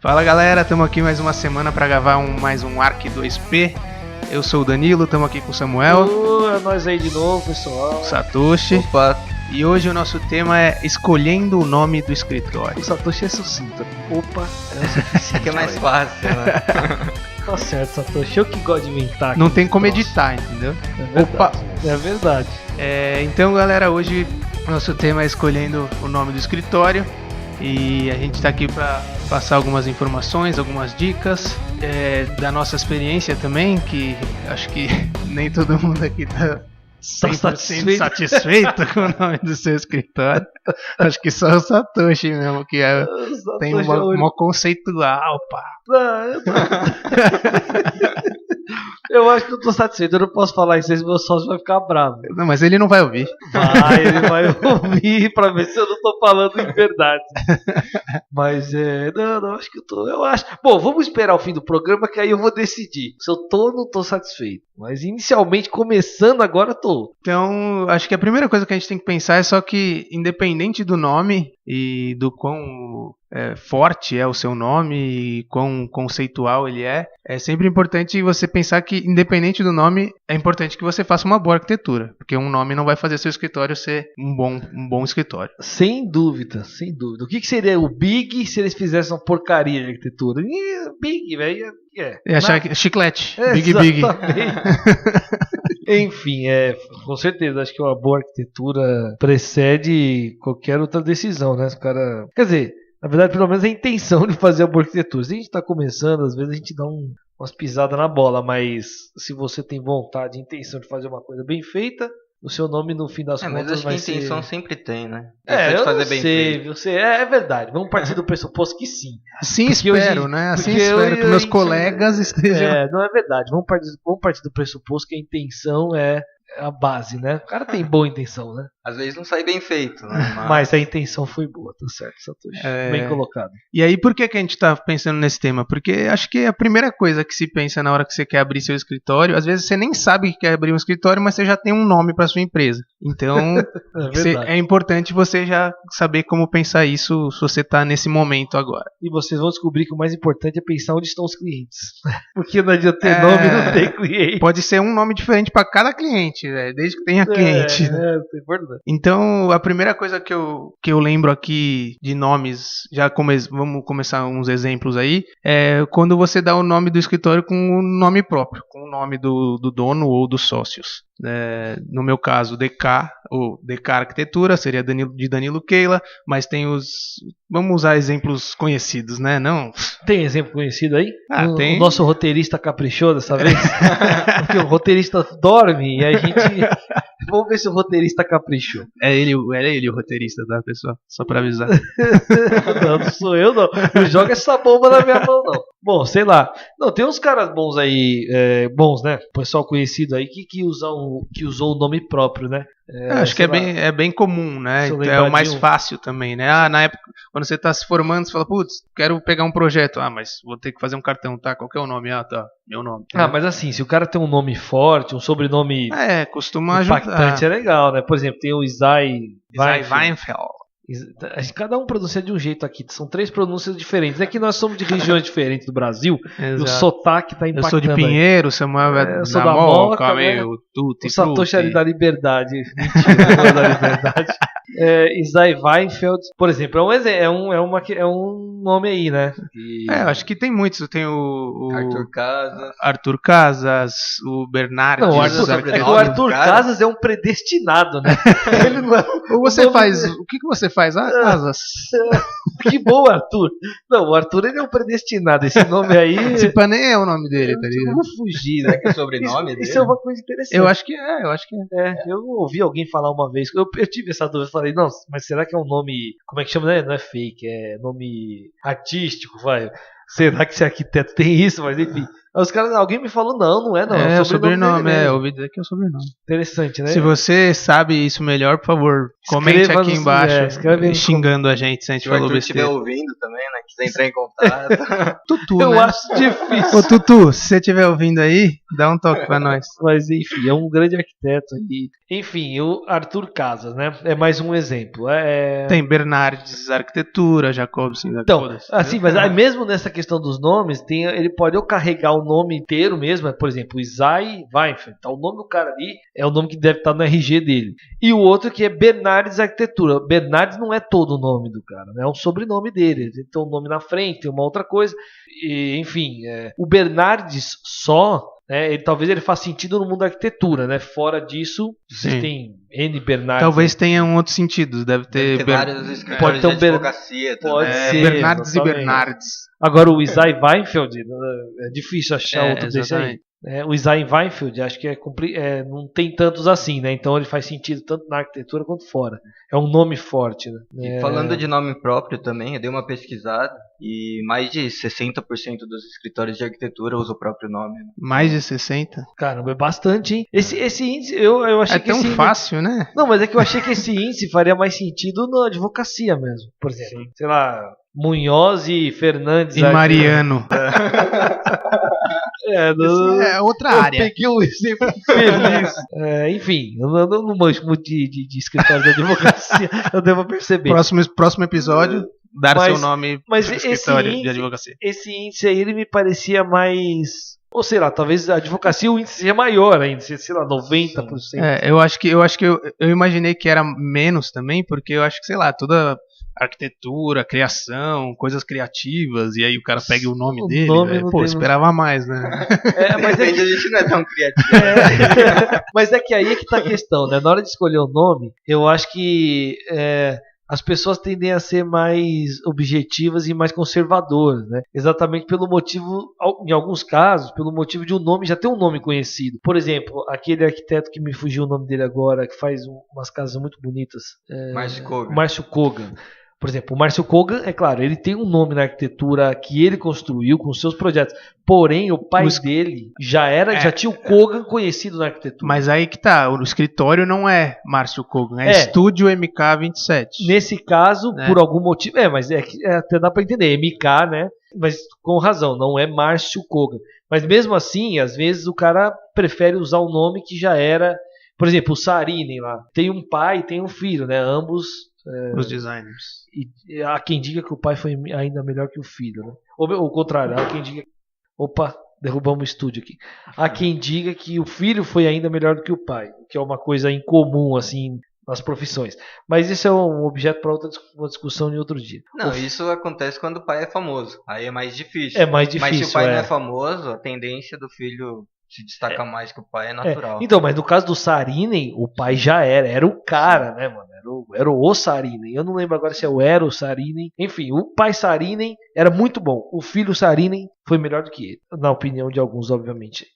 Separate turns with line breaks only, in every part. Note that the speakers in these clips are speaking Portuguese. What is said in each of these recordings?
Fala galera, estamos aqui mais uma semana para gravar mais um Ark 2P. Eu sou o Danilo, estamos aqui com o Samuel.
É nós aí de novo, pessoal.
O Satoshi.
Opa.
E hoje o nosso tema é escolhendo o nome do escritório.
O Satoshi é sucinto. Opa,
que é mais fácil, né?
Tá certo, Satoshi. Eu que gosto de inventar.
Não tem como editar, entendeu?
É verdade.
Opa.
É verdade.
Então galera, hoje o nosso tema é escolhendo o nome do escritório. E a gente está aqui para passar algumas informações, algumas dicas da nossa experiência também, que acho que nem todo mundo aqui está 100% satisfeito com o nome do seu escritório. Acho que só o Satoshi mesmo, que tem uma conceitual, pá.
Eu acho que eu tô satisfeito, eu não posso falar isso, meu sócio vai ficar bravo.
Não, mas ele não vai ouvir.
Ele vai ouvir pra ver se eu não tô falando em verdade. Mas não, acho que eu acho. Bom, vamos esperar o fim do programa que aí eu vou decidir se eu tô ou não tô satisfeito. Mas inicialmente, começando agora, tô.
Então, acho que a primeira coisa que a gente tem que pensar é só que, independente do nome e do quão forte é o seu nome e quão conceitual ele é sempre importante você pensar que, independente do nome, é importante que você faça uma boa arquitetura, porque um nome não vai fazer seu escritório ser um bom escritório.
Sem dúvida, sem dúvida. O que seria o Big se eles fizessem uma porcaria de arquitetura? Big, velho.
Chiclete.
Big.
Big.
Enfim, com certeza, acho que uma boa arquitetura precede qualquer outra decisão, né? Quer dizer, na verdade, pelo menos a intenção de fazer a boa arquitetura. Se a gente está começando, às vezes a gente dá umas pisadas na bola, mas se você tem vontade e intenção de fazer uma coisa bem feita, o seu nome no fim das contas
mas acho
vai
que a intenção
ser...
sempre tem, né?
Eu
fazer
não
bem
sei,
feito.
você é verdade. Vamos partir do pressuposto que sim.
Assim
Porque
espero,
hoje,
né? Assim
porque
espero que meus
gente,
colegas estejam...
não é verdade. Vamos partir do pressuposto que a intenção é a base, né? O cara tem boa intenção, né?
Às vezes não sai bem feito, né?
Mas a intenção foi boa, tá certo, Satoshi? Bem colocado.
E aí, por que a gente tá pensando nesse tema? Porque acho que a primeira coisa que se pensa na hora que você quer abrir seu escritório, às vezes você nem sabe que quer abrir um escritório, mas você já tem um nome para sua empresa. Então, é importante você já saber como pensar isso se você tá nesse momento agora.
E vocês vão descobrir que o mais importante é pensar onde estão os clientes. Porque não adianta ter nome e não ter cliente.
Pode ser um nome diferente para cada cliente, desde que tenha cliente.
É importante.
Então, a primeira coisa que eu lembro aqui de nomes, vamos começar uns exemplos aí, é quando você dá o nome do escritório com o nome próprio, com o nome do dono ou dos sócios. No meu caso, DK, ou DK Arquitetura, seria de Danilo Keila, mas tem vamos usar exemplos conhecidos, né? Não?
Tem exemplo conhecido aí?
Tem.
O nosso roteirista caprichou dessa vez? Porque o roteirista dorme e a gente... Vamos ver se o roteirista caprichou.
Era ele o roteirista, tá, pessoal? Só pra avisar.
Não sou eu, não. Não joga essa bomba na minha mão, não. Bom, sei lá. Não, tem uns caras bons aí, bons, né? Pessoal conhecido aí que usou o nome próprio, né?
Acho que é bem comum, né? É o mais fácil também, né? Na época, quando você tá se formando, você fala, putz, quero pegar um projeto. Mas vou ter que fazer um cartão, tá? Qual que é o nome? Tá, meu nome.
Mas assim, se o cara tem um nome forte, um sobrenome
costuma
impactante, é legal, né? Por exemplo, tem o Isai
Weinfeld.
Cada um pronuncia de um jeito aqui. São 3 pronúncias diferentes. É que nós somos de regiões diferentes do Brasil. E o sotaque tá impactando.
Eu sou de Pinheiro, Samuel
eu sou da Moca,
né?
O Satoshi ali da Liberdade. Mentira, não é da Liberdade. Isai Weinfeld, por exemplo, é um nome aí, né?
Acho que tem muitos. Tem o
Arthur
Casas, o Bernardo.
Não, o Arthur Casas é um predestinado, né? Ele não é.
O que você faz? Casas.
Que bom, Arthur. Não, o Arthur ele é um predestinado. Esse nome aí.
Esse nem é o nome dele, tá ligado?
Vamos fugir, né?
Que é sobrenome dele.
Isso é uma coisa interessante.
Eu acho que é.
Eu ouvi alguém falar uma vez. Eu tive essa dúvida. Falei, não, mas será que é um nome. Como é que chama? Não é fake, é nome artístico, vai. será que esse arquiteto tem isso? Mas enfim. Aí os caras, alguém me falou, não é não.
É o sobrenome,
dele mesmo.
eu ouvi dizer que é o sobrenome.
Interessante, né?
Se você sabe isso melhor, por favor, comente
Escreva
aqui
nos-
embaixo,
escreve nos
xingando a gente se a gente
Se o
falou
Arthur estiver
besteira.
ouvindo também, né? Quiser entrar em contato.
Tutu,
Eu
né?
acho difícil.
Ô Tutu, se você estiver ouvindo aí, dá um toque pra nós.
Mas enfim, é um grande arquiteto. Enfim, o Arthur Casas, né? É mais um exemplo.
Tem Bernardes Arquitetura, Jacobsen,
Então,
foda-se.
assim, mas aí mesmo nessa questão dos nomes, ele pode ou carregar o nome inteiro mesmo, por exemplo, Isai Weinfeld. Então, o nome do cara ali é o nome que deve estar no RG dele. E o outro que é Bernardes Arquitetura. Bernardes não é todo o nome do cara, né? É um sobrenome dele. Ele tem um nome na frente, tem uma outra coisa. E, enfim, o Bernardes só, né, talvez ele faça sentido no mundo da arquitetura, né? Fora disso,
Sim.
existem N Bernardes.
Talvez tenha um outro sentido, deve ter
Tem vários escritórios
Pode ter um
de advocacia
pode
também.
ser.
Bernardes e
exatamente.
Bernardes.
Agora o Isai Weinfeld, é difícil achar outro desse aí.
exatamente.
O Isai Weinfeld, acho que não tem tantos assim, né? Então ele faz sentido tanto na arquitetura quanto fora. É um nome forte, né?
E falando de nome próprio também, eu dei uma pesquisada e mais de 60% dos escritórios de arquitetura usam o próprio nome. Né?
Mais de 60?
Caramba, é bastante, hein? Esse índice, eu achei
É
que
tão
esse
fácil, né?
Não, mas é que eu achei que esse índice faria mais sentido na advocacia mesmo. Por exemplo, sei lá, Munhoz e Fernandes.
E Mariano. É outra
Eu
área.
peguei um exemplo feliz. Enfim, eu não manjo muito de escritório de advocacia, eu devo perceber.
Próximo episódio, dar
Mas-
seu nome
mas
pro
esse
escritório de
índice-
advocacia.
Esse índice aí, ele me parecia mais... Ou sei lá, talvez a advocacia o índice seja maior ainda, sei lá, 90%.
Eu acho que eu imaginei que era menos também, porque eu acho que, sei lá, toda arquitetura, criação, coisas criativas, e aí o cara pega o nome
O
dele,
nome
velho.
não
Pô,
tem-
esperava mais, né?
Mas é
Depende, a gente não é tão criativo.
Mas é que aí é que tá a questão, né? Na hora de escolher o nome, eu acho que as pessoas tendem a ser mais objetivas e mais conservadoras, né? Exatamente pelo motivo, em alguns casos, pelo motivo de um nome já ter um nome conhecido. Por exemplo, aquele arquiteto que me fugiu o nome dele agora, que faz umas casas muito bonitas,
Márcio Kogan.
Márcio Kogan. Por exemplo, o Márcio Kogan, é claro, ele tem um nome na arquitetura que ele construiu com seus projetos. Porém, o pai dele já tinha o Kogan conhecido na arquitetura.
Mas aí que tá, o escritório não é Márcio Kogan, é
É.
Estúdio MK27.
Nesse caso,
Né?
por algum motivo. Mas até dá pra entender, MK, né? Mas com razão, não é Márcio Kogan. Mas mesmo assim, às vezes o cara prefere usar o nome que já era. Por exemplo, o Saarinen lá. Tem um pai e tem um filho, né? Ambos.
Os designers.
E há quem diga que o pai foi ainda melhor que o filho, né? Ou o contrário, há quem diga. Opa, derrubamos o estúdio aqui. Há quem diga que o filho foi ainda melhor do que o pai, o que é uma coisa incomum, assim, nas profissões. Mas isso é um objeto para uma discussão em outro dia.
Não, isso acontece quando o pai é famoso. Aí é mais difícil.
É mais difícil.
Mas se o pai não é famoso, a tendência do filho se destacar mais que o pai é natural.
Então, mas no caso do Saarinen, o pai já era o cara, né, mano? Era o Saarinen. Eu não lembro agora se era o Saarinen. Enfim, o pai Saarinen era muito bom. O filho Saarinen foi melhor do que ele, na opinião de alguns, obviamente.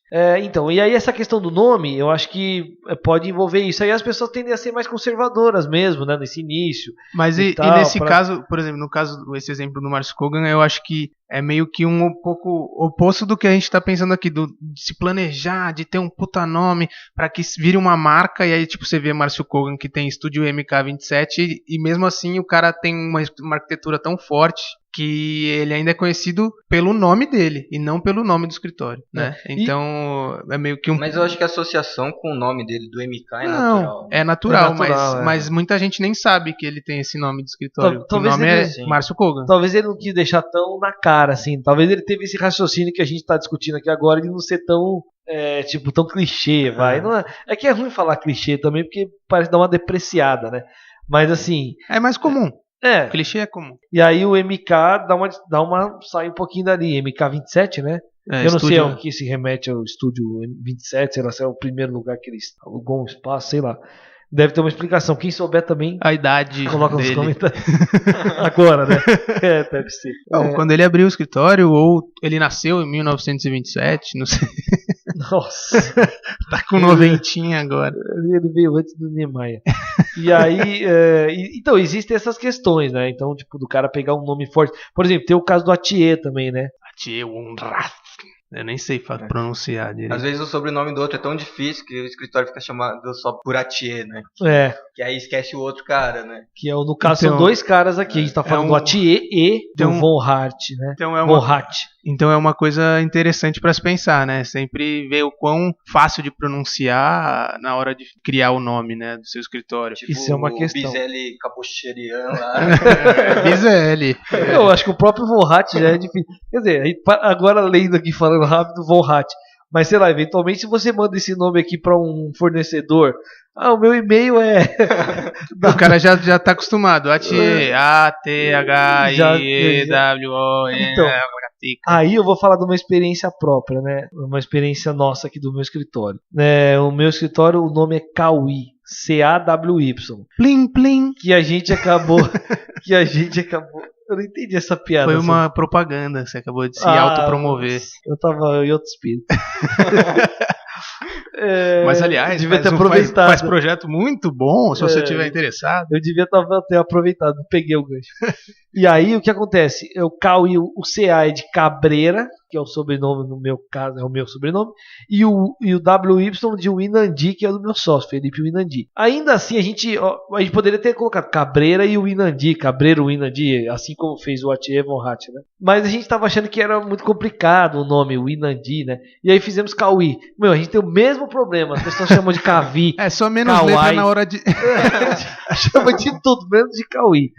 Então, e aí essa questão do nome, eu acho que pode envolver isso. Aí as pessoas tendem a ser mais conservadoras mesmo, né, nesse início.
Mas e
tal,
nesse caso, por exemplo, no caso, esse exemplo do Márcio Kogan, eu acho que é meio que um pouco oposto do que a gente tá pensando aqui, de se planejar, de ter um puta nome, pra que vire uma marca, e aí tipo você vê Márcio Kogan que tem estúdio MK27, e mesmo assim o cara tem uma arquitetura tão forte que ele ainda é conhecido pelo nome dele e não pelo nome do escritório, né? Então é meio que
Mas eu acho que a associação com o nome dele do MK é
não,
natural.
é natural,
natural,
mas muita gente nem sabe que ele tem esse nome de escritório.
Talvez
o nome
ele-
é
sim.
Márcio Kogan.
Talvez ele não quis deixar tão na cara, assim. Talvez ele teve esse raciocínio que a gente tá discutindo aqui agora de não ser tão, tão clichê, vai. Não é que é ruim falar clichê também, porque parece dar uma depreciada, né? Mas assim,
É mais comum. Clichê é comum.
E aí o MK sai um pouquinho dali, MK27, né? Eu não sei ao que se remete ao estúdio 27, sei lá, se é o primeiro lugar que eles alugou um espaço, sei lá. Deve ter uma explicação. Quem souber também,
A idade
coloca nos
dele.
comentários. Agora, né? Deve ser.
Não, quando ele abriu o escritório, ou ele nasceu em 1927, não sei.
Nossa,
Tá com noventinha agora.
ele veio antes do Niemeyer. E aí, então, existem essas questões, né? Então, tipo, do cara pegar um nome forte. Por exemplo, tem o caso do Atier também, né?
Atier Wondrath. Eu nem sei pronunciar direito.
Às vezes o sobrenome do outro é tão difícil que o escritório fica chamado só por Atier, né? Que aí esquece o outro cara, né?
Que é, no caso, são dois caras aqui. A gente tá falando do Atier e do Von Hart, né?
Então é uma coisa interessante para se pensar, né? Sempre ver o quão fácil de pronunciar na hora de criar o nome, né, do seu escritório.
Tipo, isso é uma questão.
O Bizelli Capucherian lá.
Bizelli.
Eu acho que o próprio Von Hart já é difícil. Quer dizer, agora lendo aqui, falando rápido, Von Hart. Mas sei lá, eventualmente se você manda esse nome aqui para um fornecedor, o meu e-mail é...
O cara já tá acostumado. Atier, A-T-H-I-E-W-O-N.
Então, aí eu vou falar de uma experiência própria, né? Uma experiência nossa aqui do meu escritório. O meu escritório, o nome é Cawy. C-A-W-Y.
Plim, plim.
Que a gente acabou... Eu não entendi essa piada.
Foi uma propaganda, você acabou de se autopromover.
Eu tava em outro espírito.
Mas aliás,
devia ter aproveitado.
Faz projeto muito bom, se você estiver interessado.
Eu devia ter aproveitado, não peguei o gancho. E aí o que acontece? O Cawy, o CA é de Cabreira, que é o sobrenome, no meu caso é o meu sobrenome, e o WY de Winandi, que é do meu sócio, Felipe Winandi. Ainda assim, a gente poderia ter colocado Cabreira e o Winandi, Cabreiro Winandi, assim como fez o Atier Von Hart, né? Mas a gente tava achando que era muito complicado o nome, Winandi, né? E aí fizemos Cawy. A gente tem o mesmo problema, as pessoas chamam de Cavi.
É só menos letra na hora de...
Chama de tudo, menos de Cawy.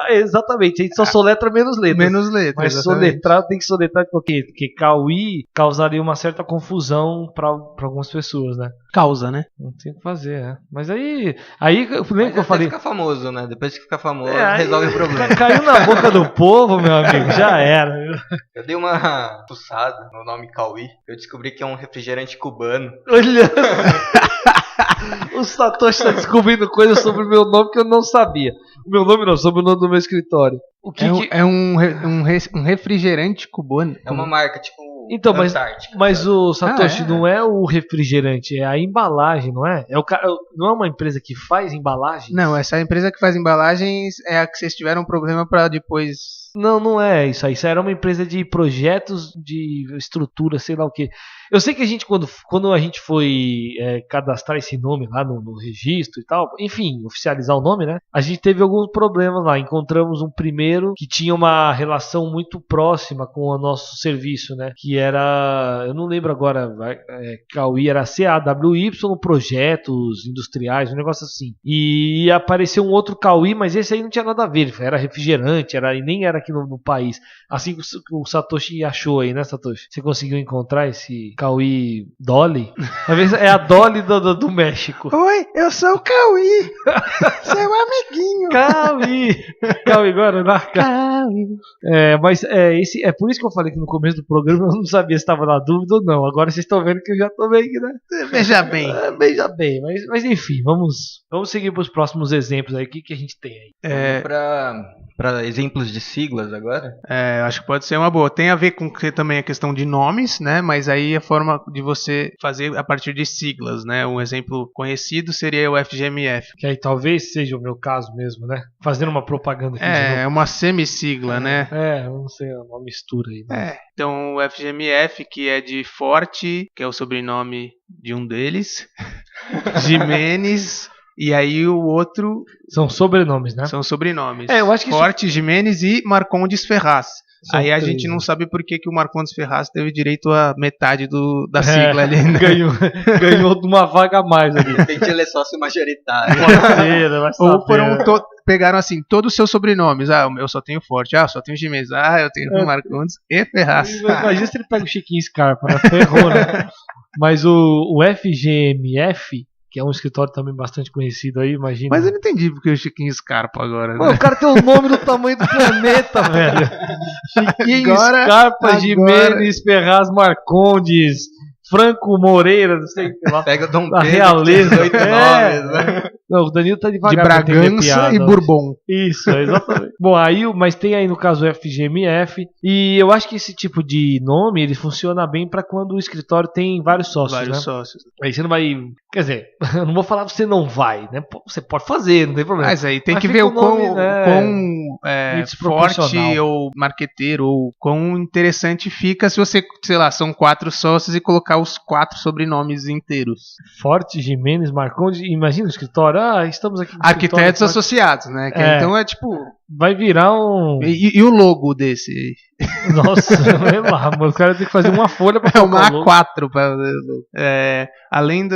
Exatamente, a gente só soletra menos letras.
Menos letras.
Mas soletrar tem que soletrar porque Cawy causaria uma certa confusão para algumas pessoas, né?
Causa, né?
Não tem o que fazer, né? Mas aí eu lembro que eu falei.
Fica famoso, né? Depois que fica famoso, resolve o problema.
Caiu na boca do povo, meu amigo, já era.
Eu dei uma fuçada no nome Cawy. Eu descobri que é um refrigerante cubano.
Olha! O Satoshi está descobrindo coisas sobre o meu nome que eu não sabia. O meu nome não, sobre o nome do meu escritório.
É um refrigerante cubano.
É uma marca, tipo...
Então, mas o Satoshi não é o refrigerante, é a embalagem, não é? Não é uma empresa que faz embalagens?
Não, essa empresa que faz embalagens é a que vocês tiveram um problema para depois...
Não é isso aí. Isso era uma empresa de projetos, de estrutura, sei lá o que. Eu sei que a gente, quando a gente foi cadastrar esse nome lá no registro e tal, enfim, oficializar o nome, né? A gente teve alguns problemas lá. Encontramos um primeiro que tinha uma relação muito próxima com o nosso serviço, né? Que era, eu não lembro agora, Cawy era CAWY, projetos industriais, um negócio assim. E apareceu um outro Cawy, mas esse aí não tinha nada a ver. Era refrigerante, e nem era aqui no país. Assim que o Satoshi achou aí, né, Satoshi? Você conseguiu encontrar esse Cawy Dolly? Talvez é a Dolly do México.
Oi, eu sou o Cawy. Seu amiguinho.
Cawy Guaraná. Mas é por isso que eu falei que no começo do programa eu não sabia se estava na dúvida ou não. Agora vocês estão vendo que eu já tô meio que, né?
Veja bem.
Veja bem, mas enfim, vamos seguir para os próximos exemplos aí. O que a gente tem aí?
Para exemplos de siglas agora?
Acho que pode ser uma boa. Tem a ver com também a questão de nomes, né? Mas aí a forma de você fazer a partir de siglas, né? Um exemplo conhecido seria o FGMF.
Que aí talvez seja o meu caso mesmo, né? Fazendo uma propaganda aqui.
É uma semi-sigla, né?
Não sei, é uma mistura aí. Né?
Então o FGMF, que é de Forte, que é o sobrenome de um deles, Jimenez... E aí o outro...
São sobrenomes, né?
São sobrenomes.
Eu acho que
Forte, Jimenez e Marcondes Ferraz. Aí a gente não
né?
sabe por que o Marcondes Ferraz teve direito a metade da sigla ali. Né?
Ganhou uma vaga a mais ali.
De repente ele é sócio majoritário.
Ou pegaram assim, todos os seus sobrenomes. Eu só tenho Forte. Eu só tenho Jimenez. Eu tenho Marcondes e Ferraz.
Imagina se ele pega o Chiquinho Scarpa, né? Ferrou, né? Mas o FGMF... que é um escritório também bastante conhecido aí, imagina.
Mas eu não entendi porque o Chiquinho Scarpa agora, né?
O cara tem o nome do tamanho do planeta, velho. Chiquinho Scarpa, Jimenez, Ferraz, Marcondes, Franco Moreira, não sei lá.
Pega Dom
da
Pedro,
realeza.
18 nomes, né?
Não, o Danilo tá devagar.
De Bragança e Bourbon.
Isso, exatamente. Bom, mas tem aí no caso o FGMF, e eu acho que esse tipo de nome, ele funciona bem pra quando o escritório tem vários sócios, né?
Sócios.
Aí você não vai... Quer dizer, eu não vou falar que você não vai, né? Você pode fazer, não tem problema.
Mas aí tem que ver o quão forte ou marqueteiro ou quão interessante fica se você, sei lá, são 4 sócios e colocar os 4 sobrenomes inteiros.
Forte, Jimenez, Marcondes, imagina o escritório, estamos aqui com
Arquitetos associados, né? Então é tipo...
Vai virar um...
E o logo desse?
Nossa, sei lá, mano, o cara tem que fazer uma folha pra
colocar uma A4 pra... além do...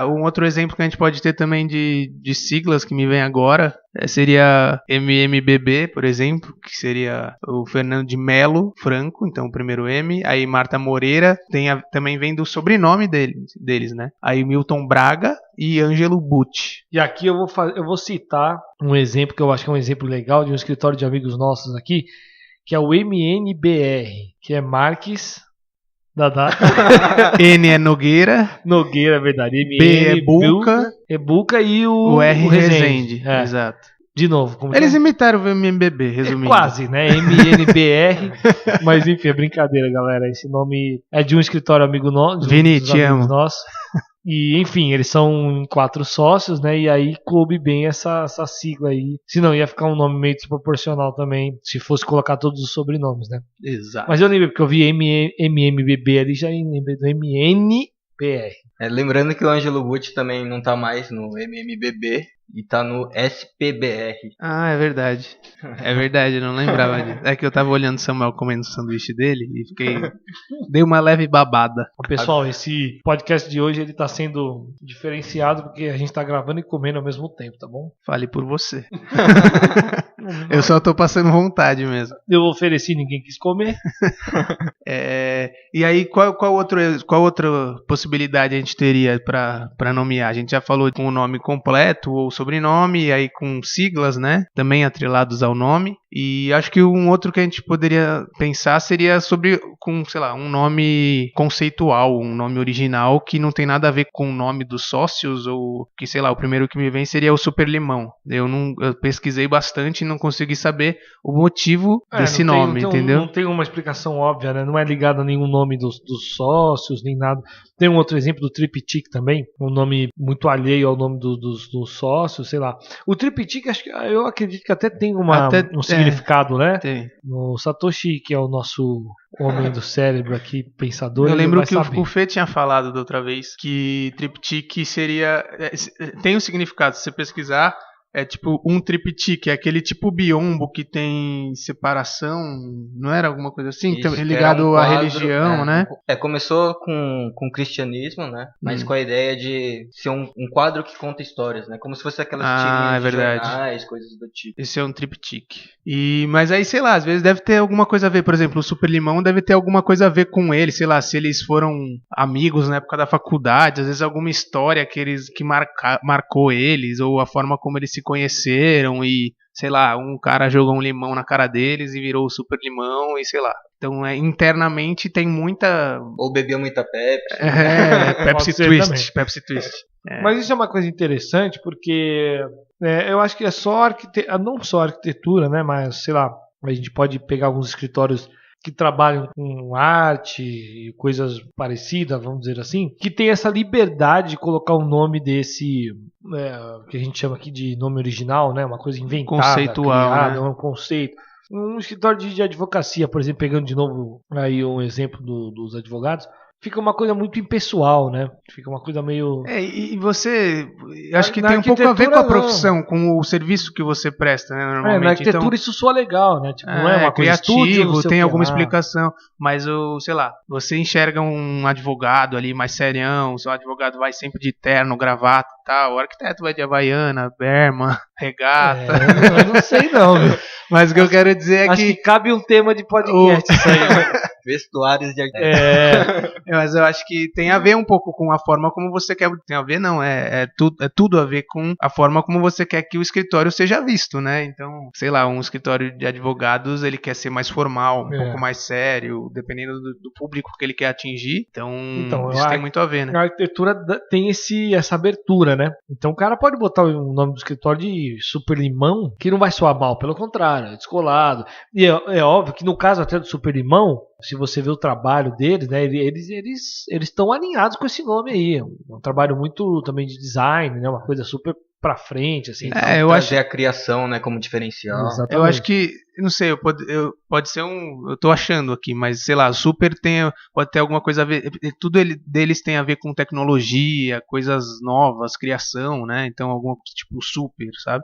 um outro exemplo que a gente pode ter também de siglas que me vem agora seria MMBB, por exemplo, que seria o Fernando de Melo Franco, então o primeiro M, aí Marta Moreira, também vem do sobrenome deles, né? Aí Milton Braga e Ângelo Butti.
E aqui eu vou citar um exemplo que eu acho que é um exemplo legal de um escritório de amigos nossos aqui, que é o MNBR, que é Marques...
N é Nogueira.
Nogueira, é verdade.
B é Buca.
Buca e o
R Rezende. Exato.
De novo.
Eles imitaram o MMBB, resumindo.
Quase, né? MNBR. Mas enfim, é brincadeira, galera. Esse nome é de um escritório amigo nosso.
Vini, te amo.
E, enfim, eles são 4 sócios, né? E aí coube bem essa sigla aí. Senão ia ficar um nome meio desproporcional também, se fosse colocar todos os sobrenomes, né?
Exato.
Mas eu lembrei, porque eu vi MMBB ali, já lembrei do MNBR.
Lembrando que o Ângelo Butti também não tá mais no MMBB e tá no SPBR.
É verdade. É verdade, eu não lembrava disso. É que eu tava olhando o Samuel comendo o sanduíche dele e dei uma leve babada.
Pessoal, esse podcast de hoje ele tá sendo diferenciado porque a gente tá gravando e comendo ao mesmo tempo, tá bom?
Fale por você. Eu só tô passando vontade mesmo.
Eu ofereci, ninguém quis comer.
E aí, qual outra possibilidade a gente teria pra nomear? A gente já falou com o nome completo ou sobrenome, e aí com siglas, né? Também atrelados ao nome. E acho que um outro que a gente poderia pensar seria com, sei lá, um nome conceitual, um nome original que não tem nada a ver com o nome dos sócios, ou que, sei lá, o primeiro que me vem seria o Super Limão. Eu pesquisei bastante e não consegui saber o motivo desse nome, entendeu?
Não tem uma explicação óbvia, né? Não é ligado a nenhum nome dos sócios, nem nada. Tem um outro exemplo do Triptych também, um nome muito alheio ao nome dos sócios, sei lá. O Triptych, eu acredito que até tem um significado, né?
Tem.
O Satoshi, que é o nosso homem do cérebro aqui, pensador.
Eu lembro que o Fê tinha falado da outra vez que Triptych seria... tem um significado, se você pesquisar... É tipo um triptych, é aquele tipo biombo que tem separação, não era alguma coisa assim?
Isso,
ligado à religião, né?
Começou com o cristianismo, né? Mas com a ideia de ser um quadro que conta histórias, né? Como se fosse aquelas tirinhas de jornais, coisas do tipo.
Esse é um triptych. Mas aí, sei lá, às vezes deve ter alguma coisa a ver, por exemplo, o Super Limão deve ter alguma coisa a ver com ele, sei lá, se eles foram amigos na época da faculdade, às vezes alguma história que marcou eles, ou a forma como eles se conheceram e, sei lá, um cara jogou um limão na cara deles e virou o Super Limão e sei lá. Então, internamente tem muita...
Ou bebia muita Pepsi.
Pepsi Twist.
Mas isso é uma coisa interessante porque eu acho que é só não só arquitetura, né? Mas, sei lá, a gente pode pegar alguns escritórios que trabalham com arte e coisas parecidas, vamos dizer assim, que tem essa liberdade de colocar o nome desse, que a gente chama aqui de nome original, né? Uma coisa inventada,
conceitual,
criada,
né?
Um conceito. Um escritório de advocacia, por exemplo, pegando de novo aí um exemplo dos advogados, fica uma coisa muito impessoal, né? Fica uma coisa meio...
E você... Acho que tem um pouco a ver com a profissão, com o serviço que você presta, né? Normalmente.
Na arquitetura isso soa legal, né? Tipo, não é uma coisa
criativo, tem alguma explicação. Mas, sei lá, você enxerga um advogado ali mais serião, o seu advogado vai sempre de terno, gravata e tal, o arquiteto vai de havaiana, berma, regata.
Eu não sei não, viu?
Mas o que eu quero dizer é
acho que cabe um tema de podcast isso aí, né?
Vestuários de arquitetura.
Mas eu acho que tem a ver um pouco com a forma como você quer. Tem a ver, não, é tudo a ver com a forma como você quer que o escritório seja visto, né? Então, sei lá, um escritório de advogados, ele quer ser mais formal, um pouco mais sério, dependendo do público que ele quer atingir. Então isso tem muito a ver, né?
A arquitetura tem essa abertura, né? Então o cara pode botar o nome do escritório de Super Limão, que não vai soar mal, pelo contrário, é descolado. E é óbvio que no caso até do Super Limão, se você vê o trabalho deles, né, eles estão alinhados com esse nome aí. É um trabalho muito também de design, né, uma coisa super pra frente, assim.
Eu acho a criação, né, como diferencial.
Exatamente. Eu acho que, não sei, pode ser eu tô achando aqui, mas sei lá, Super pode ter alguma coisa a ver, tudo deles tem a ver com tecnologia, coisas novas, criação, né? Então alguma tipo Super, sabe?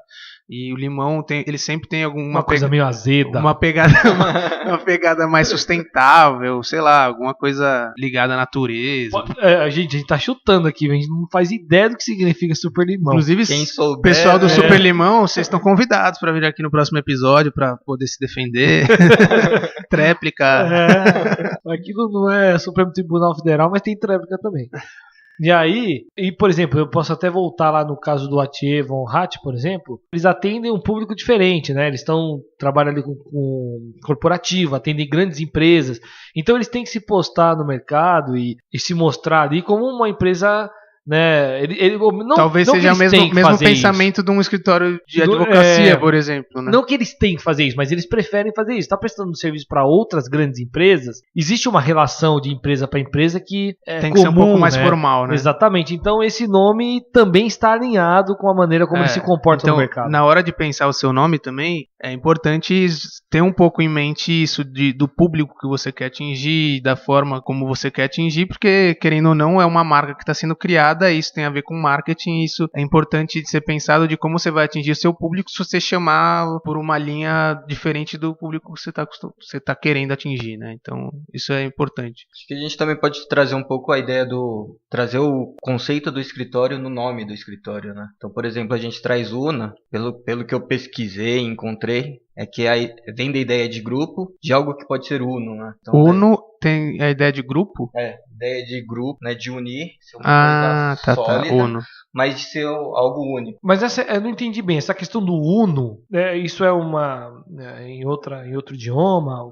E o Limão ele sempre tem alguma
coisa meio azeda,
uma pegada mais sustentável, sei lá, alguma coisa ligada à natureza.
A gente tá chutando aqui, a gente não faz ideia do que significa Super Limão.
Inclusive, o pessoal do Super Limão, vocês estão convidados para vir aqui no próximo episódio para poder se defender. Tréplica.
Aquilo não é Supremo Tribunal Federal, mas tem tréplica também. E aí, por exemplo, eu posso até voltar lá no caso do Athier von Hatt, por exemplo, eles atendem um público diferente, né? Eles trabalham ali com corporativo, atendem grandes empresas. Então eles têm que se postar no mercado e se mostrar ali como uma empresa, né?
Talvez seja o mesmo pensamento de um escritório de advocacia, por exemplo, né?
Não que eles têm que fazer isso, mas eles preferem fazer isso. Está prestando serviço para outras grandes empresas. Existe uma relação de empresa para empresa que
tem que ser um pouco mais formal, né?
Exatamente. Então esse nome também está alinhado com a maneira como ele se comporta no mercado.
Na hora de pensar o seu nome também, é importante ter um pouco em mente isso do público que você quer atingir, da forma como você quer atingir, porque, querendo ou não, é uma marca que está sendo criada. Isso tem a ver com marketing, isso é importante de ser pensado de como você vai atingir o seu público se você chamar por uma linha diferente do público que você tá querendo atingir, né? Então, isso é importante.
Acho que a gente também pode trazer um pouco a ideia trazer o conceito do escritório no nome do escritório, né? Então, por exemplo, a gente traz UNA, pelo que eu pesquisei e encontrei, vem da ideia de grupo, de algo que pode ser uno, né? Então,
uno tem a ideia de grupo?
Ideia de grupo, né? De unir, ser uma coisa sólida,
uno.
Mas de ser algo único.
Mas eu não entendi bem, essa questão do uno, isso é em outro idioma?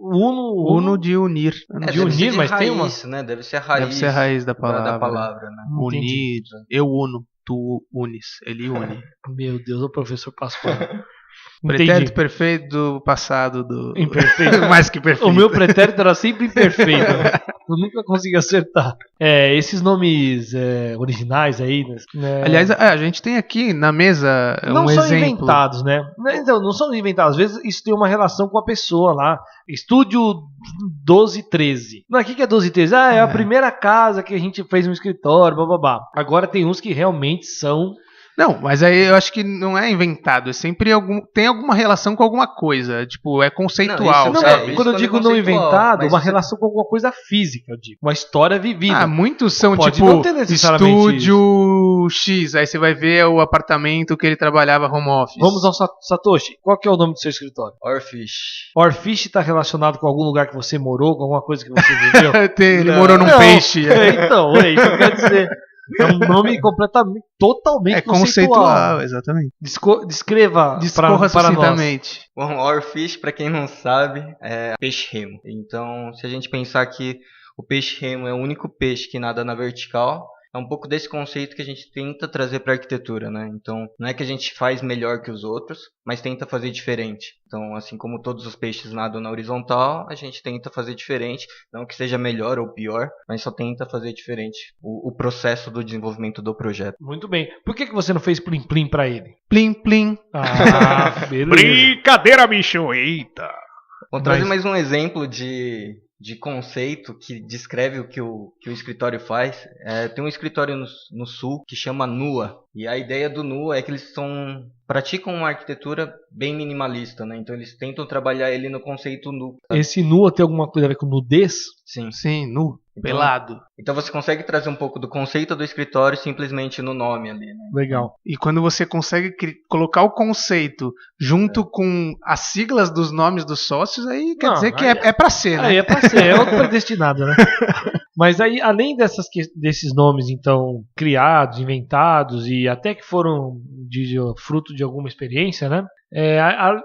Uno de unir.
De unir, mas raiz, tem uma... né? Deve ser a raiz.
Deve ser a raiz da palavra.
Né?
Unir, eu uno, tu unes, ele une.
Meu Deus, o professor Pascoal.
Pretérito perfeito do passado do...
Imperfeito.
Mais que perfeito.
O meu pretérito era sempre imperfeito. Né? Eu nunca consegui acertar. Esses nomes originais aí... Né?
Aliás, a gente tem aqui na mesa
não
um
são
exemplo.
Inventados, né? Então, não são inventados. Às vezes isso tem uma relação com a pessoa lá. Estúdio 1213. Não, o que é 1213? É a primeira casa que a gente fez um escritório, bababá. Agora tem uns que realmente são...
Não, mas aí eu acho que não é inventado, é sempre tem alguma relação com alguma coisa, tipo, é conceitual,
não,
sabe?
Quando eu digo não inventado, uma relação com alguma coisa física, eu digo, uma história vivida.
Muitos são
pode
tipo,
não ter necessariamente
estúdio X, aí você vai ver o apartamento que ele trabalhava home office.
Vamos ao Satoshi, qual que é o nome do seu escritório?
Orfish.
Orfish está relacionado com algum lugar que você morou, com alguma coisa que você viveu?
Ele morou num peixe.
Então, é isso que eu quero dizer. É um nome totalmente
conceitual, exatamente.
Discorra
sucintamente.
Bom, Orfish, para quem não sabe, é peixe-remo. Então, se a gente pensar que o peixe-remo é o único peixe que nada na vertical, é um pouco desse conceito que a gente tenta trazer para a arquitetura, né? Então, não é que a gente faz melhor que os outros, mas tenta fazer diferente. Então, assim como todos os peixes nadam na horizontal, a gente tenta fazer diferente. Não que seja melhor ou pior, mas só tenta fazer diferente o processo do desenvolvimento do projeto.
Muito bem. Por que você não fez plim-plim para ele?
Plim-plim.
Beleza.
Brincadeira, bicho. Eita.
Vou trazer mais um exemplo de conceito que descreve o que o escritório faz. Tem um escritório no sul que chama NUA. E a ideia do NUA é que eles praticam uma arquitetura bem minimalista, né? Então eles tentam trabalhar ele no conceito nu. Sabe?
Esse NUA tem alguma coisa a ver com nudez?
Sim, nu. Pelado.
Então você consegue trazer um pouco do conceito do escritório simplesmente no nome ali, né?
Legal.
E quando você consegue colocar o conceito junto com as siglas dos nomes dos sócios, aí quer dizer que é pra ser, né?
Aí é pra ser, é outro predestinado, né? Mas aí, além desses nomes, então, criados, inventados e até que foram fruto de alguma experiência, né?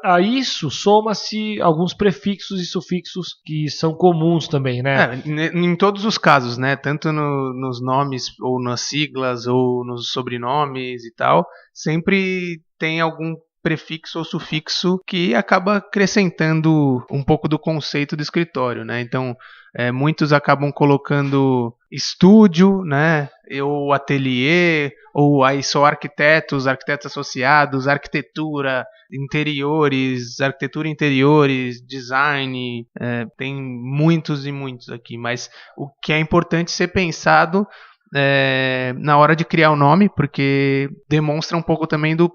A isso soma-se alguns prefixos e sufixos que são comuns também, né?
Em todos os casos, né? Tanto nos nomes, ou nas siglas, ou nos sobrenomes e tal, sempre tem algum prefixo ou sufixo que acaba acrescentando um pouco do conceito do escritório, né? Então, muitos acabam colocando estúdio, né? Ou ateliê, ou aí só arquitetos associados, arquitetura interiores, design, tem muitos e muitos aqui, mas o que é importante ser pensado na hora de criar o nome, porque demonstra um pouco também do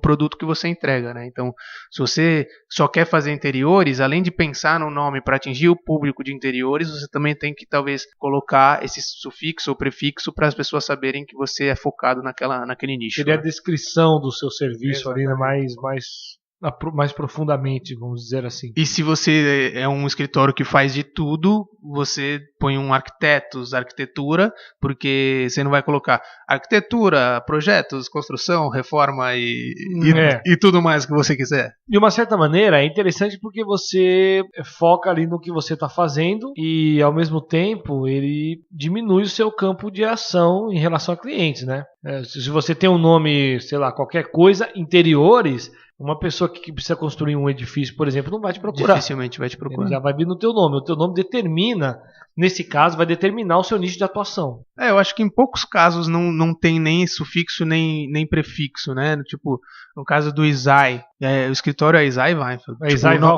produto que você entrega, né? Então, se você só quer fazer interiores, além de pensar no nome para atingir o público de interiores, você também tem que talvez colocar esse sufixo ou prefixo para as pessoas saberem que você é focado naquele nicho.
Seria a descrição do seu serviço ali, né? mais profundamente, vamos dizer assim.
E se você é um escritório que faz de tudo, você põe um arquitetura, porque você não vai colocar arquitetura, projetos, construção, reforma e tudo mais que você quiser.
De uma certa maneira, é interessante porque você foca ali no que você está fazendo e, ao mesmo tempo, ele diminui o seu campo de ação em relação a clientes, né? Se você tem um nome, sei lá, qualquer coisa, interiores, uma pessoa que precisa construir um edifício, por exemplo, não vai te procurar.
Dificilmente vai te procurar.
Ele já vai vir no teu nome. O teu nome determina, nesse caso, vai determinar o seu nicho de atuação.
Eu acho que em poucos casos não tem nem sufixo nem prefixo, né? Tipo, no caso do Isai, o escritório é Isai Weinfeld.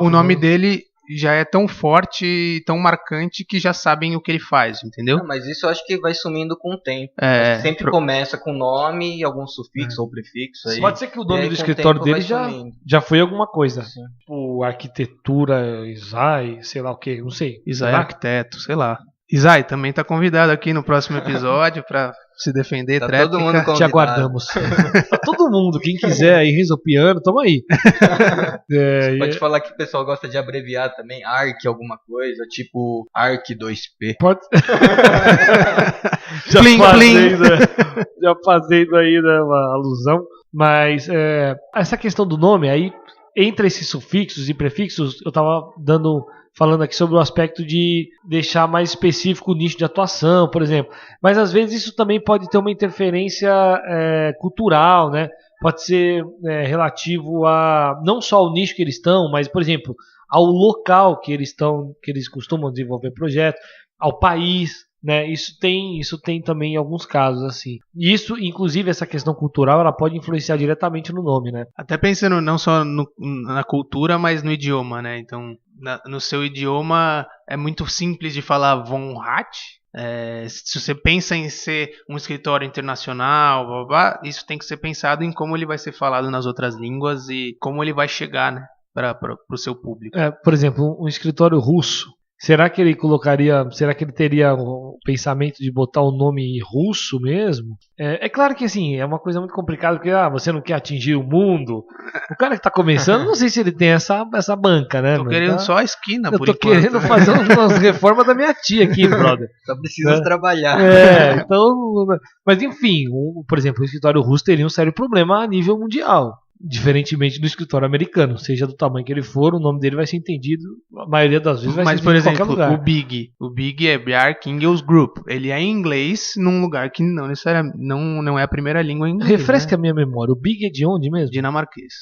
O nome dele já é tão forte e tão marcante que já sabem o que ele faz, entendeu?
Mas isso eu acho que vai sumindo com o tempo. Sempre começa com nome e algum sufixo ou prefixo. Aí,
pode ser que o nome do escritório dele já foi alguma coisa. Tipo, arquitetura, Isai, sei lá o que, não sei.
Isai arquiteto, sei lá. Isai também tá convidado aqui no próximo episódio para se defender.
Tá todo mundo convidado.
Te aguardamos. Tá todo mundo, quem quiser aí risopiando, tamo aí.
Pode falar que o pessoal gosta de abreviar também, ARC alguma coisa, tipo ARC 2P.
Pode. Já fazendo aí, né, uma alusão, mas essa questão do nome aí, entre esses sufixos e prefixos, eu tava falando aqui sobre o aspecto de deixar mais específico o nicho de atuação, por exemplo. Mas às vezes isso também pode ter uma interferência cultural, né? Pode ser relativo a não só ao nicho que eles estão, mas, por exemplo, ao local que eles costumam desenvolver projetos, ao país, né? Isso tem também em alguns casos, assim. E isso, inclusive, essa questão cultural, ela pode influenciar diretamente no nome, né?
Até pensando não só na cultura, mas no idioma, né? Então, no seu idioma é muito simples de falar von Hatt. Se você pensa em ser um escritório internacional, blá, blá, isso tem que ser pensado em como ele vai ser falado nas outras línguas e como ele vai chegar, né, para o seu público.
Por exemplo, um escritório russo. Será que ele teria o pensamento de botar o nome russo mesmo? É claro que assim, é uma coisa muito complicada, porque você não quer atingir o mundo. O cara que está começando, não sei se ele tem essa banca, né?
Tô querendo só a esquina, por enquanto.
Eu tô querendo fazer umas reformas da minha tia aqui, brother.
Só precisa trabalhar.
Então... Mas enfim, por exemplo, o escritório russo teria um sério problema a nível mundial. Diferentemente do escritório americano, seja do tamanho que ele for, o nome dele vai ser entendido, a maioria das vezes vai ser entendido em qualquer lugar.
Mas, por exemplo, o Big é Bjarke Ingels Group. Ele é em inglês num lugar que não necessariamente não é a primeira língua em inglês.
Refresca a minha memória. O Big é de onde mesmo?
Dinamarquês.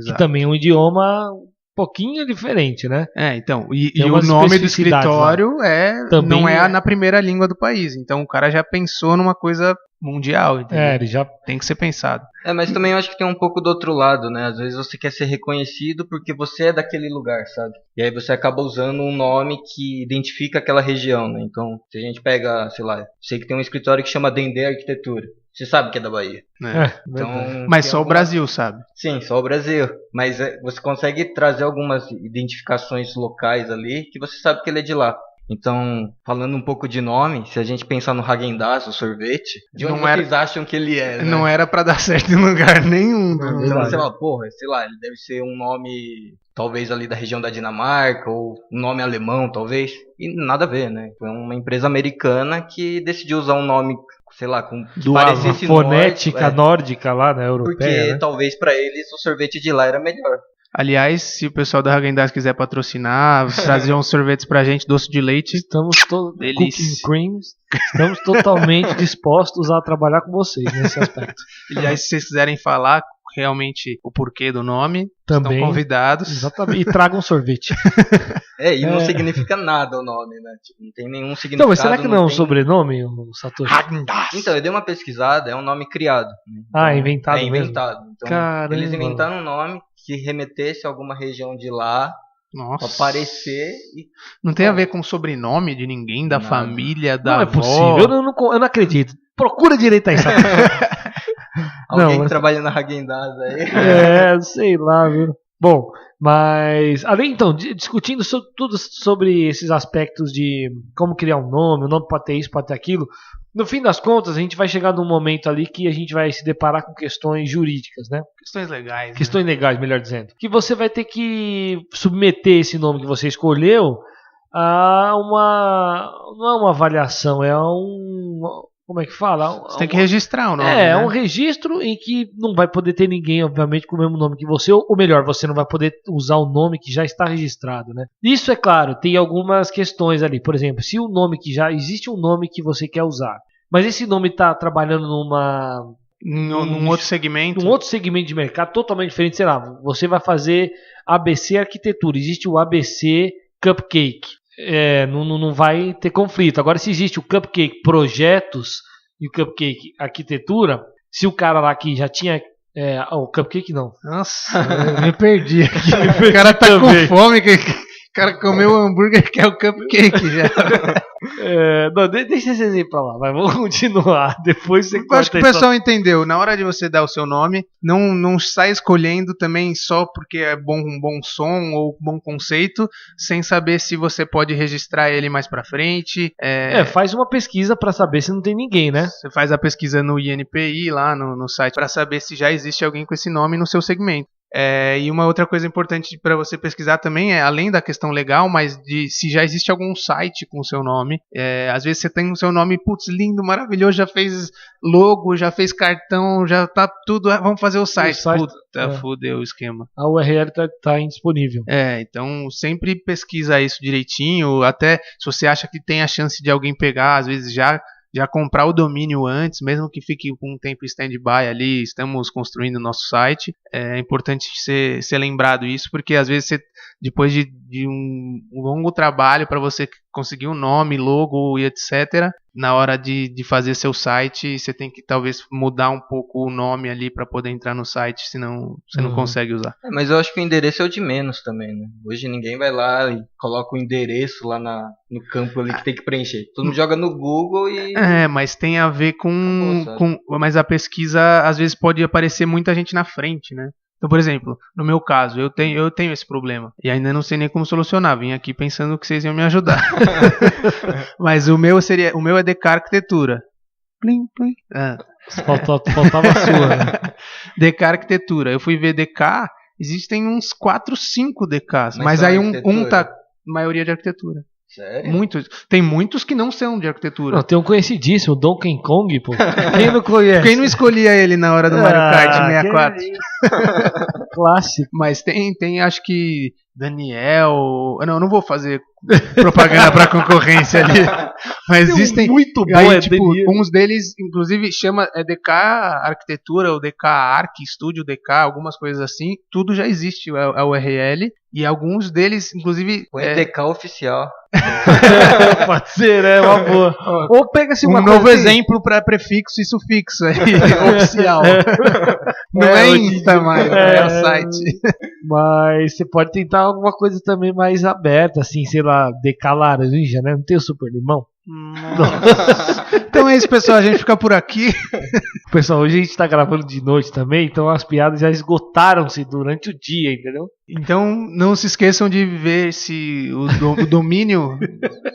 Que também é um idioma um pouquinho diferente, né?
Então, e o nome do escritório não é na primeira língua do país. Então o cara já pensou numa coisa mundial, entendeu?
Ele já
tem que ser pensado.
Mas também eu acho que tem um pouco do outro lado, né? Às vezes você quer ser reconhecido porque você é daquele lugar, sabe? E aí você acaba usando um nome que identifica aquela região, né? Então, se a gente pega, sei lá, sei que tem um escritório que chama Dendê Arquitetura. Você sabe que é da Bahia.
Então, mas só o Brasil sabe.
Sim, só o Brasil. Mas você consegue trazer algumas identificações locais ali que você sabe que ele é de lá. Então, falando um pouco de nome, se a gente pensar no Häagen-Dazs, o sorvete, de onde vocês acham que ele é, né?
Não era pra dar certo em lugar nenhum.
Então você fala, sei lá, ele deve ser um nome, talvez ali da região da Dinamarca, ou um nome alemão, talvez. E nada a ver, né? Foi uma empresa americana que decidiu usar um nome, sei lá, com
parecesse fonética nórdica lá, né, europeia.
Porque
né?
Talvez pra eles o sorvete de lá era melhor.
Aliás, se o pessoal da Häagen-Dazs quiser patrocinar, trazer uns sorvetes pra gente, doce de leite.
Estamos Cooking Creams. Estamos totalmente dispostos a trabalhar com vocês nesse aspecto.
Aliás, se vocês quiserem falar, realmente o porquê do nome,
Também.
estão convidados.
Exatamente. E tragam um sorvete.
E não significa nada o nome, né? Tipo, não tem nenhum significado.
Então, mas será que não é um
tem...
sobrenome, o Satoshi?
Então, eu dei uma pesquisada, é um nome criado. Né?
Ah, é inventado
É
mesmo?
inventado. Então,
Caramba.
eles inventaram um nome que remetesse a alguma região de lá,
Nossa.
pra aparecer e...
Não tem a ver com o sobrenome de ninguém, da
Nada.
família, da
Não é
avó.
possível, eu não acredito. Procura direito aí, Satoshi.
Alguém
mas-
que trabalha na Häagen-Dazs aí.
Sei lá, viu? Bom, mas além então, discutindo tudo sobre esses aspectos de como criar um nome, o nome pode ter isso, pode ter aquilo, no fim das contas a gente vai chegar num momento ali que a gente vai se deparar com questões jurídicas, né?
Questões legais.
Questões legais, melhor dizendo. Que você vai ter que submeter esse nome que você escolheu a não é uma avaliação, é como é que fala?
Você tem que registrar o nome.
É
né?
um registro em que não vai poder ter ninguém, obviamente, com o mesmo nome que você, ou melhor, você não vai poder usar o nome que já está registrado, né? Isso, é claro, tem algumas questões ali. Por exemplo, se o nome que já existe um nome que você quer usar, mas esse nome está trabalhando
Num outro segmento.
num outro segmento de mercado totalmente diferente, sei lá, você vai fazer ABC Arquitetura, existe o ABC Cupcake. Não vai ter conflito. Agora, se existe o Cupcake Projetos e o Cupcake Arquitetura, se o cara lá que já tinha... o Cupcake não.
Nossa,
Eu me perdi aqui.
o cara tá com fome, que o cara comeu o hambúrguer que é o cupcake já.
Não, deixa esse exemplo pra lá, mas vamos continuar. Depois você
Eu acho que o pessoal entendeu. Na hora de você dar o seu nome, não sai escolhendo também só porque é um bom som ou bom conceito, sem saber se você pode registrar ele mais pra frente.
Faz uma pesquisa pra saber se não tem ninguém, né?
Você faz a pesquisa no INPI lá no site pra saber se já existe alguém com esse nome no seu segmento. E uma outra coisa importante para você pesquisar também além da questão legal, mas de se já existe algum site com o seu nome. Às vezes você tem o seu nome, putz, lindo, maravilhoso, já fez logo, já fez cartão, já tá tudo, vamos fazer o site. Puta, fudeu o esquema.
A URL tá indisponível.
Então sempre pesquisa isso direitinho, até se você acha que tem a chance de alguém pegar, às vezes já comprar o domínio antes, mesmo que fique com um tempo stand-by ali, estamos construindo o nosso site. É importante ser lembrado isso, porque às vezes depois de um longo trabalho para você conseguir um nome, logo e etc., na hora de fazer seu site, você tem que talvez mudar um pouco o nome ali para poder entrar no site, senão você não consegue usar.
Mas eu acho que o endereço é o de menos também, né? Hoje ninguém vai lá e coloca o endereço lá no campo ali que tem que preencher. Todo mundo joga no Google e...
mas tem a ver mas a pesquisa às vezes pode aparecer muita gente na frente, né? Então, por exemplo, no meu caso, eu tenho esse problema e ainda não sei nem como solucionar. Vim aqui pensando que vocês iam me ajudar. Mas o meu é DK Arquitetura. Plim, plim.
Faltava a sua. Né?
DK Arquitetura. Eu fui ver DK, existem uns 4, 5 DKs, mas aí um tá maioria de arquitetura.
Sério?
Tem muitos que não são de arquitetura.
Não, tem um conhecidíssimo, Donkey Kong, pô. Quem não conhece?
Quem não escolhia ele na hora do Mario Kart 64?
Clássico.
Mas tem, acho que Daniel... Não vou fazer propaganda pra concorrência ali. Mas existem...
Muito bom,
aí, uns deles, inclusive, chama DK Arquitetura, ou DK Arc Studio DK, algumas coisas assim. Tudo já existe, a URL. E alguns deles, inclusive...
O DK oficial.
Pode ser, né? Uma boa. Ou pega-se uma
novo exemplo para prefixo e sufixo aí, oficial. Não é Insta mais, é o site.
Mas você pode tentar alguma coisa também mais aberta, assim, sei lá, DK Laranja, né? Não tem o Super Limão?
Então é isso, pessoal. A gente fica por aqui.
Pessoal, hoje a gente tá gravando de noite também, então as piadas já esgotaram-se durante o dia, entendeu?
Então não se esqueçam de ver se o domínio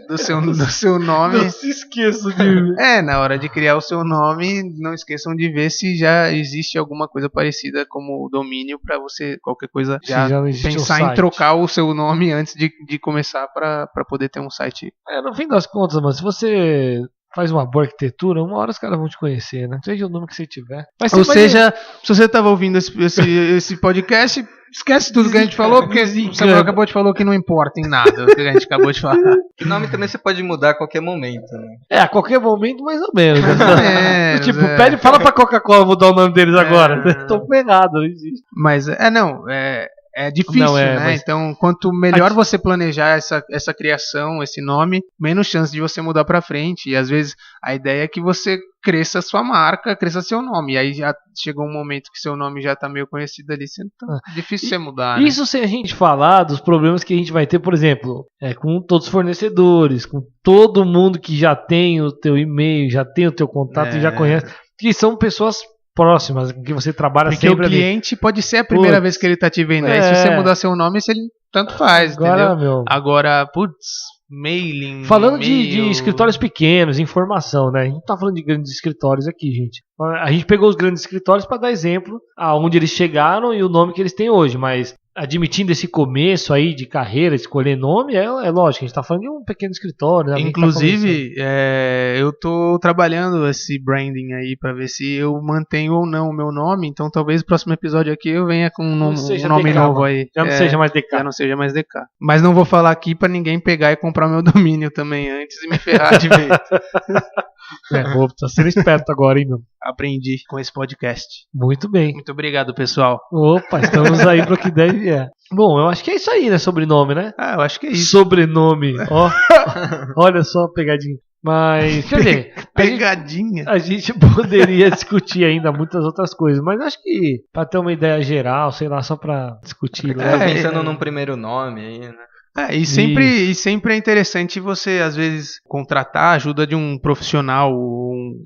do seu nome.
Não se esqueçam de ver.
Na hora de criar o seu nome, não esqueçam de ver se já existe alguma coisa parecida como o domínio para você, qualquer coisa, já pensar em trocar o seu nome antes de começar para poder ter um site.
No fim das contas, mano, se você faz uma boa arquitetura, uma hora os caras vão te conhecer, né? Seja o nome que você tiver. Mas
Ou seja, se você tava ouvindo esse podcast, esquece tudo que a gente falou, porque o Samuel acabou de falar que não importa em nada o que a gente acabou de falar.
O nome também você pode mudar a ququalquer momento, né?
A qualquer momento, mais ou menos.
É,
Tipo, fala pra Coca-Cola mudar o nome deles agora. Tô ferrado, não existe.
Mas, é difícil, né?
Mas...
Então, quanto melhor você planejar essa criação, esse nome, menos chance de você mudar pra frente. E às vezes a ideia é que você cresça a sua marca, cresça seu nome. E aí já chegou um momento que seu nome já tá meio conhecido ali, então é difícil você mudar.
Isso sem a gente falar dos problemas que a gente vai ter, por exemplo, com todos os fornecedores, com todo mundo que já tem o teu e-mail, já tem o teu contato e já conhece, que são pessoas próximas, que você trabalha
porque
sempre.
Porque o cliente pode ser a primeira vez que ele tá te vendo. Aí se você mudar seu nome, ele tanto faz, entendeu? Agora, mailing.
Falando de escritórios pequenos, informação, né? A gente não tá falando de grandes escritórios aqui, gente. A gente pegou os grandes escritórios para dar exemplo aonde eles chegaram e o nome que eles têm hoje, mas admitindo esse começo aí de carreira, escolher nome, é lógico, a gente tá falando de um pequeno escritório, né?
Inclusive, eu tô trabalhando esse branding aí pra ver se eu mantenho ou não o meu nome, então talvez no próximo episódio aqui eu venha com um nome novo aí.
Já não seja mais DK.
Já não seja mais DK. Mas não vou falar aqui pra ninguém pegar e comprar o meu domínio também antes e me ferrar de vez.
Tá sendo esperto agora, hein, meu?
Aprendi com esse podcast.
Muito bem.
Muito obrigado, pessoal.
Opa, estamos aí pro que deve é. Bom, eu acho que é isso aí, né? Sobrenome, né?
Eu acho que é isso.
Sobrenome. Ó, olha só a pegadinha. Mas, quer dizer,
pegadinha.
A gente poderia discutir ainda muitas outras coisas, mas acho que pra ter uma ideia geral, sei lá, só pra discutir.
Pensando num primeiro nome aí, né?
E sempre é interessante você, às vezes, contratar a ajuda de um profissional,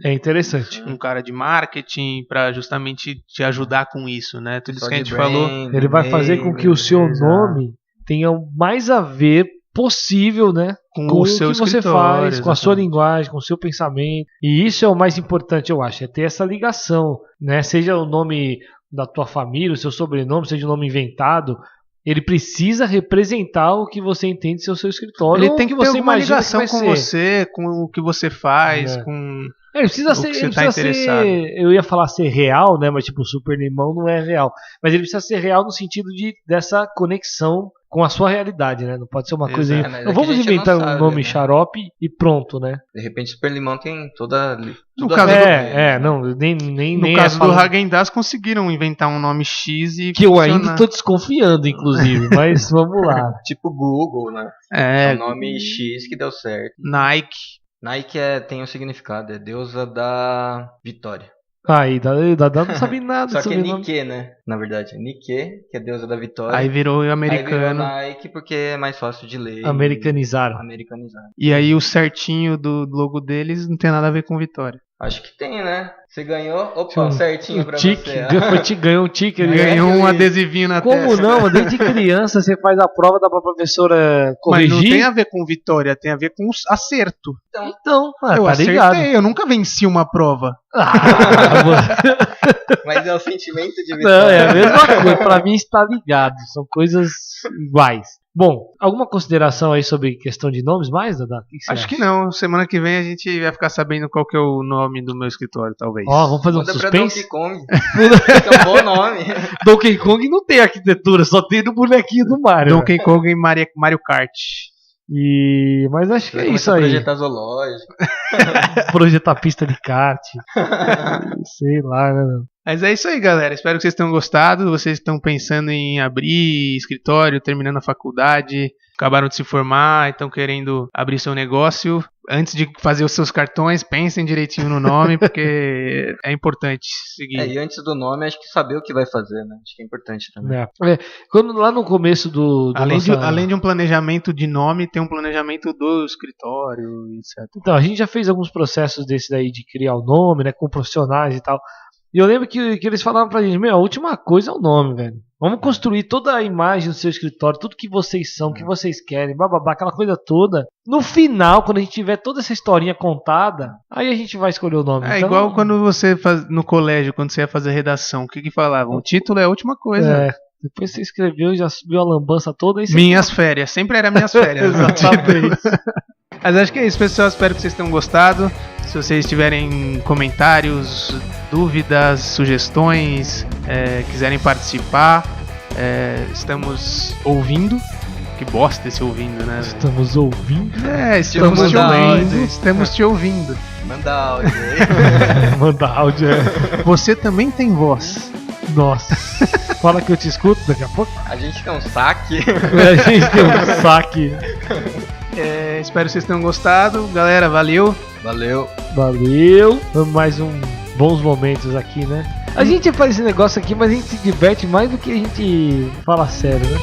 é interessante.
Um cara de marketing, para justamente te ajudar com isso, né? Tudo isso que a gente falou.
Ele vai fazer com que o seu nome tenha o mais a ver possível, né? Com o seu que você faz, com a sua linguagem, com o seu pensamento. E isso é o mais importante, eu acho, é ter essa ligação, né? Seja o nome da tua família, o seu sobrenome, seja o nome inventado. Ele precisa representar o que você entende ser o seu escritório.
Ele tem que ter alguma ligação com você, com o que você faz, com
ele precisa ser,
você está interessado.
Eu ia falar ser real, né? Mas tipo, o Super Limão não é real. Mas ele precisa ser real no sentido dessa conexão com a sua realidade, né? Não pode ser uma coisa... Não vamos inventar um nome xarope e pronto, né?
De repente, Super Limão tem toda...
No caso
no
caso do Häagen-Dazs conseguiram inventar um nome X e
que eu ainda tô desconfiando, inclusive, mas vamos lá.
Tipo Google, né? É o nome X que deu certo. Nike tem um significado, é deusa da vitória.
Aí, Dada não sabe nada.
Só que é Nike, né? Na verdade, Nike, que é a deusa da vitória.
Aí virou americano.
Aí virou Nike porque é mais fácil de ler.
Americanizaram.
E aí o certinho do logo deles não tem nada a ver com vitória.
Acho que tem, né? Você ganhou, certinho pra
tique,
você.
Ganhou um tique.
Ganhou um adesivinho na testa.
Como não? Desde criança você faz a prova, dá pra professora corrigir.
Mas não tem a ver com vitória, tem a ver com acerto.
Então
eu acertei, ligado. Eu nunca venci uma prova.
Mas é o sentimento de vitória.
Não, é a mesma coisa. Pra mim está ligado. São coisas iguais. Bom, alguma consideração aí sobre questão de nomes mais, Dada?
Acho que não. Semana que vem a gente vai ficar sabendo qual que é o nome do meu escritório, talvez.
Vamos fazer um suspense?
Donkey Kong. É um bom nome.
Donkey Kong não tem arquitetura, só tem no bonequinho do Mario.
Donkey Kong e Mario Kart.
Mas acho que é isso aí.
Projetar zoológico.
Projetar pista de kart. Sei lá, né?
Mas é isso aí, galera. Espero que vocês tenham gostado. Vocês estão pensando em abrir escritório, terminando a faculdade, acabaram de se formar, estão querendo abrir seu negócio. Antes de fazer os seus cartões, pensem direitinho no nome, porque é importante seguir.
E antes do nome, acho que saber o que vai fazer, né? Acho que é importante também.
Quando lá no começo do
além de um planejamento de nome, tem um planejamento do escritório, etc.
Então, a gente já fez alguns processos desses daí de criar o nome, né? Com profissionais e tal. E eu lembro que eles falavam pra gente, a última coisa é o nome, velho. Vamos construir toda a imagem do seu escritório, tudo que vocês são, o que vocês querem, bababá, aquela coisa toda. No final, quando a gente tiver toda essa historinha contada, aí a gente vai escolher o nome.
É então, igual quando você faz no colégio, quando você ia fazer redação, o que falavam? O título é a última coisa.
Depois você escreveu, já subiu a lambança toda.
Minhas férias, sempre era minhas férias.
Exatamente.
Mas acho que é isso, pessoal. Espero que vocês tenham gostado. Se vocês tiverem comentários, dúvidas, sugestões, quiserem participar, estamos ouvindo. Que bosta esse ouvindo, né?
Estamos ouvindo.
Estamos te ouvindo. Estamos te ouvindo.
Manda áudio aí.
Manda áudio.
Você também tem voz.
Nossa. Fala que eu te escuto daqui a pouco.
A gente tem um saque.
A gente tem um saque.
Espero que vocês tenham gostado. Galera, valeu.
Valeu.
Mais bons momentos aqui, né? A gente faz esse negócio aqui, mas a gente se diverte mais do que a gente fala sério, né?